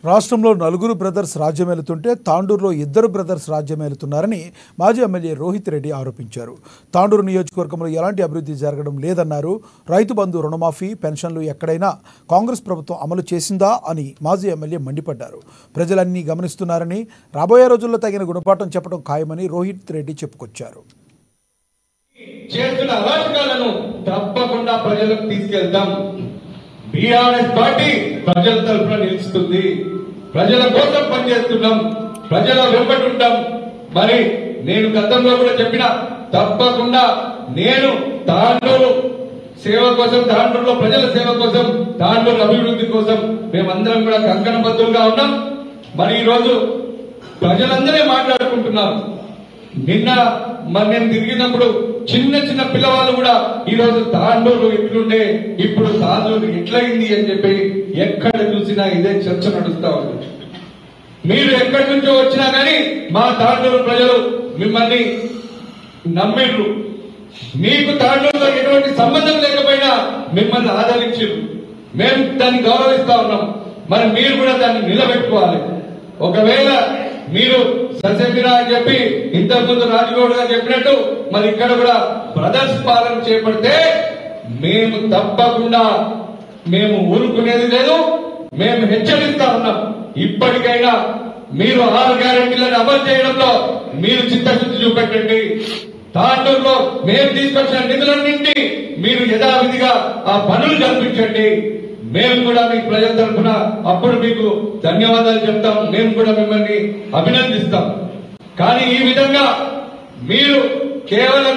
రాష్ట్రంలో నలుగురు బ్రదర్స్ రాజ్యమేలుతుంటే తాండూరులో ఇద్దరు బ్రదర్స్ రాజ్యమేలుతున్నారని మాజీ ఎమ్మెల్యే రోహిత్ రెడ్డి ఆరోపించారు. తాండూరు నియోజకవర్గంలో ఎలాంటి అభివృద్ధి జరగడం లేదన్నారు. రైతు బంధు, రుణమాఫీ, పెన్షన్లు ఎక్కడైనా కాంగ్రెస్ ప్రభుత్వం అమలు చేసిందా అని మాజీ ఎమ్మెల్యే మండిపడ్డారు. ప్రజలన్నీ గమనిస్తున్నారని, రాబోయే రోజుల్లో తగిన గుణపాఠం చెప్పడం ఖాయమని రోహిత్ రెడ్డి చెప్పుకొచ్చారు. చేస్తున్న అరాచకాలను తప్పకుండా ప్రజలకు తీసుకెళ్తాం. బీఆర్ఎస్ పార్టీ ప్రజల తరఫున నిలుస్తుంది. ప్రజల కోసం పనిచేస్తున్నాం, ప్రజల వెంబడి ఉంటాం. మరి నేను గతంలో కూడా చెప్పిన, తప్పకుండా నేను తాండూరు సేవ కోసం, తాండూరులో ప్రజల సేవ కోసం, తాండూరు అభివృద్ధి కోసం మేమందరం కూడా కంకణబద్ధులుగా ఉన్నాం. మరి ఈ రోజు ప్రజలందరే మాట్లాడుకుంటున్నారు. నిన్న మరి నేను తిరిగినప్పుడు చిన్న చిన్న పిల్లవాళ్ళు కూడా ఈ రోజు తాండూరు ఎట్లుండే, ఇప్పుడు తాండూరు ఎట్లయింది అని చెప్పి ఎక్కడ చూసినా ఇదే చర్చ నడుస్తా ఉంది. మీరు ఎక్కడి నుంచో వచ్చినా గానీ మా తాండూరు ప్రజలు మిమ్మల్ని నమ్మిర్రు. మీకు తాండూరులో ఎటువంటి సంబంధం లేకపోయినా మిమ్మల్ని ఆదరించారు. మేము దాన్ని గౌరవిస్తా ఉన్నాం. మరి మీరు కూడా దాన్ని నిలబెట్టుకోవాలి. ఒకవేళ మీరు ససేమిరా అని చెప్పి ఇంతకుముందు రాజగౌడ్ గారు చెప్పినట్టు మరి ఇక్కడ కూడా బ్రదర్స్ పాలన చేపడితే మేము తప్పకుండా ఊరుకునేది లేదు. మేము హెచ్చరిస్తా ఉన్నాం. ఇప్పటికైనా మీరు 6 గ్యారెంటీలను అమలు చేయడంలో మీరు చిత్తశుద్ధి చూపెట్టండి. తాండూరులో మేము తీసుకొచ్చిన నిధులన్నింటి మీరు యథావిధిగా ఆ పనులు కల్పించండి. మేము కూడా మీకు ప్రజల తరఫున అప్పుడు మీకు ధన్యవాదాలు చెప్తాం. మేము కూడా మిమ్మల్ని అభినందిస్తాం. కానీ ఈ విధంగా మీరు కేవలం